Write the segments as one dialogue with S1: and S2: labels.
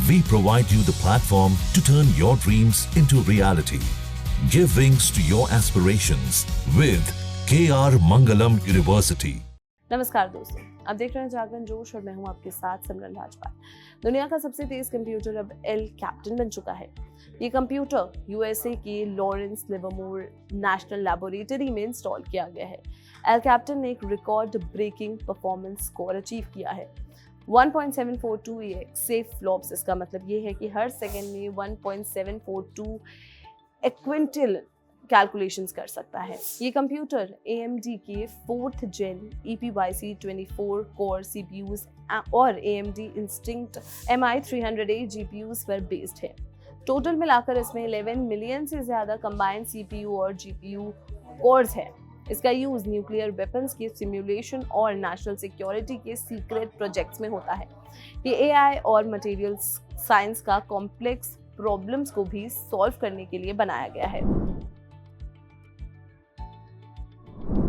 S1: We provide you the platform to turn your dreams into reality. Give wings to your aspirations with KR Mangalam University.
S2: नमस्कार दोस्तों, आप देख रहे हैं जागरण जोश और मैं हूं आपके साथ सिमरन राजपाल। दुनिया का सबसे तेज कंप्यूटर अब एल कैप्टन बन चुका है। ये कंप्यूटर यूएसए के लॉरेंस लिवरमोर नेशनल लैबोरेटरी में इंस्टॉल किया गया है। एल कैप्टन ने एक record breaking performance score achieve किया है 1.742 एक्सेफ फ्लॉप्स। इसका मतलब ये है कि हर सेकेंड में 1.742 एक्विंटल कैलकुलेशंस कर सकता है। ये कंप्यूटर AMD के 4th जेन EPYC24 कोर CPUs और AMD Instinct MI308 GPUs पर बेस्ड है। टोटल मिलाकर इसमें 11 मिलियन से ज्यादा कंबाइंड CPU और GPU कोर्स है। इसका यूज न्यूक्लियर वेपन्स के सिमुलेशन और नेशनल सिक्योरिटी के सीक्रेट प्रोजेक्ट्स में होता है। ये AI और मटेरियल्स साइंस का कॉम्प्लेक्स प्रॉब्लम्स को भी सॉल्व करने के लिए बनाया गया है।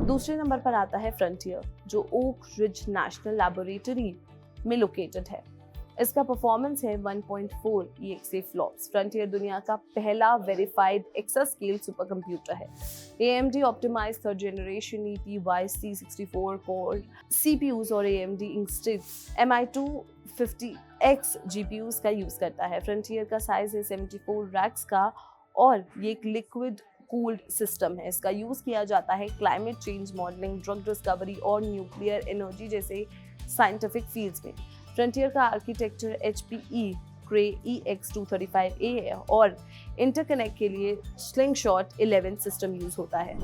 S2: दूसरे नंबर पर आता है फ्रंटियर, जो ओक रिज नेशनल लैबोरेटरी में लोकेटेड है। इसका परफॉर्मेंस है 1.4 एक्सेफ फ्लॉप्स। फ्रंटियर दुनिया का पहला वेरीफाइड एक्सास्केल सुपर कंप्यूटर है। AMD optimised 3rd generation EPYC64 core CPUs और AMD Instinct MI250X GPUs का यूज करता है। फ्रंटियर का साइज है 74 रैक्स का और ये एक लिक्विड कूल्ड सिस्टम है। इसका यूज किया जाता है climate change modelling, drug discovery और न्यूक्लियर एनर्जी जैसे साइंटिफिक फील्ड्स में। फ्रंटियर का आर्किटेक्चर HPE Cray EX235A है और इंटरकनेक्ट के लिए स्लिंगशॉट 11 सिस्टम यूज होता है।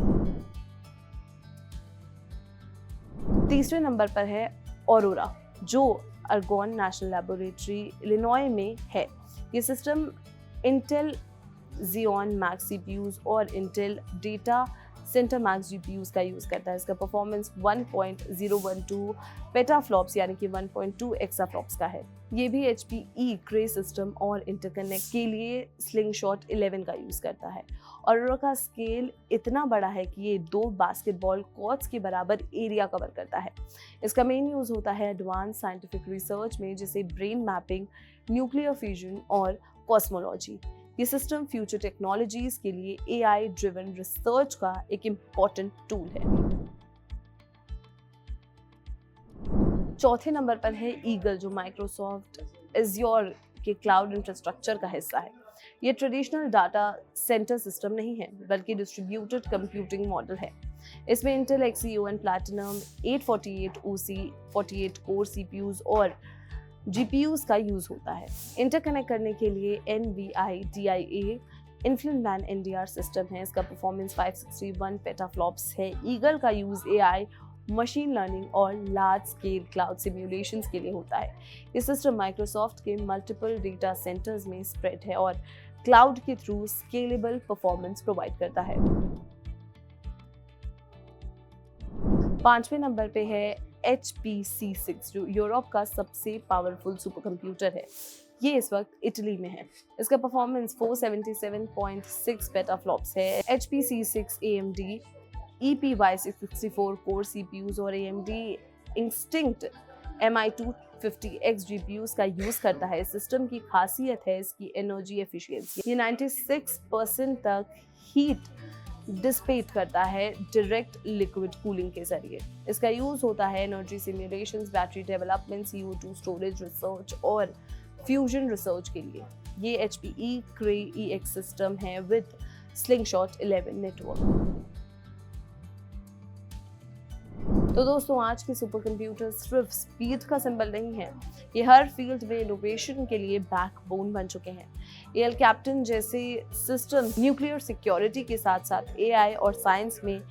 S2: तीसरे नंबर पर है ऑरोरा, जो अर्गोन नेशनल लैबोरेटरी इलिनॉय में है। ये system Intel Xeon Max CPUs और Intel Data Center Max GPUs का यूज करता है। इसका परफॉर्मेंस 1.012 पेटाफ्लॉप्स यानी कि 1.2 एक्साफ्लॉप्स का है। ये भी HPE Cray सिस्टम और इंटरकनेक्ट के लिए स्लिंगशॉट 11 का यूज करता है। और का स्केल इतना बड़ा है कि ये 2 बास्केटबॉल कोर्ट्स के बराबर एरिया कवर करता है। इसका मेन यूज होता है एडवांस साइंटिफिक रिसर्च में, जैसे ब्रेन मैपिंग, न्यूक्लियर फ्यूजन और कॉस्मोलॉजी। ये सिस्टम फ्यूचर टेक्नोलॉजीज के लिए AI ड्रिवन रिसर्च का एक इम्पॉर्टेंट टूल है। चौथे नंबर पर है ईगल, जो माइक्रोसॉफ्ट एज्योर के क्लाउड इंफ्रास्ट्रक्चर का हिस्सा है। ये ट्रेडिशनल डाटा सेंटर सिस्टम नहीं है, बल्कि डिस्ट्रीब्यूटेड कंप्यूटिंग मॉडल है। इसमें Intel Xeon Platinum 848 OC 48 core CPUs और GPUs का यूज होता है। इंटरकनेक्ट करने के लिए NVIDIA InfiniBand NDR सिस्टम है। इसका परफॉर्मेंस 561 पेटाफ्लॉप्स है। ईगल का यूज AI, मशीन लर्निंग और लार्ज स्केल क्लाउड सिमुलेशंस के लिए होता है। ये सिस्टम माइक्रोसॉफ्ट के मल्टीपल डेटा सेंटर्स में स्प्रेड है और क्लाउड के थ्रू स्केलेबल परफॉर्मेंस प्रोवाइड करता है। पांचवें नंबर पे है HPC6, जो यूरोप का सबसे पावरफुल सुपर कंप्यूटर है। ये इस वक्त इटली में है। इसका परफॉर्मेंस 477.6 पेटाफ्लॉप्स है। HPC6 AMD EPYC64 core CPUs और AMD Instinct MI250X GPUs का यूज करता है। सिस्टम की खासियत है इसकी एनर्जी एफिशिएंसी। ये 96% तक हीट डिस्पेट करता है डायरेक्ट लिक्विड कूलिंग के जरिए। इसका यूज होता है energy simulations, battery development, CO2 storage research और फ्यूजन रिसर्च के लिए। ये HPE Cray EX सिस्टम है विद स्लिंगशॉट 11 नेटवर्क। तो दोस्तों, आज के सुपर कंप्यूटर सिर्फ स्पीड का सिंबल नहीं है, ये हर फील्ड में इनोवेशन के लिए बैकबोन बन चुके हैं। एल कैप्टन जैसे सिस्टम न्यूक्लियर सिक्योरिटी के साथ साथ AI और साइंस में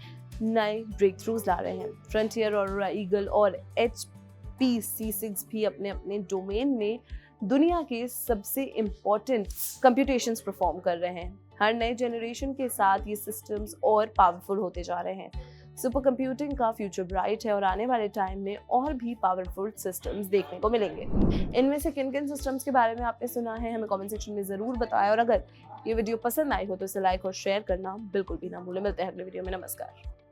S2: नए ब्रेक थ्रूज ला रहे हैं। फ्रंटियर, ऑरोरा, ईगल और HPC6 भी अपने अपने डोमेन में दुनिया के सबसे इम्पोर्टेंट कंप्यूटेशंस परफॉर्म कर रहे हैं। हर नए जेनरेशन के साथ ये सिस्टम्स और पावरफुल होते जा रहे हैं। सुपर कंप्यूटिंग का फ्यूचर ब्राइट है और आने वाले टाइम में और भी पावरफुल सिस्टम्स देखने को मिलेंगे। इनमें से किन किन सिस्टम्स के बारे में आपने सुना है, हमें कमेंट सेक्शन में ज़रूर बताएं और अगर ये वीडियो पसंद आई हो तो इसे लाइक और शेयर करना बिल्कुल भी ना भूलें। मिलते हैं अगले वीडियो में। नमस्कार।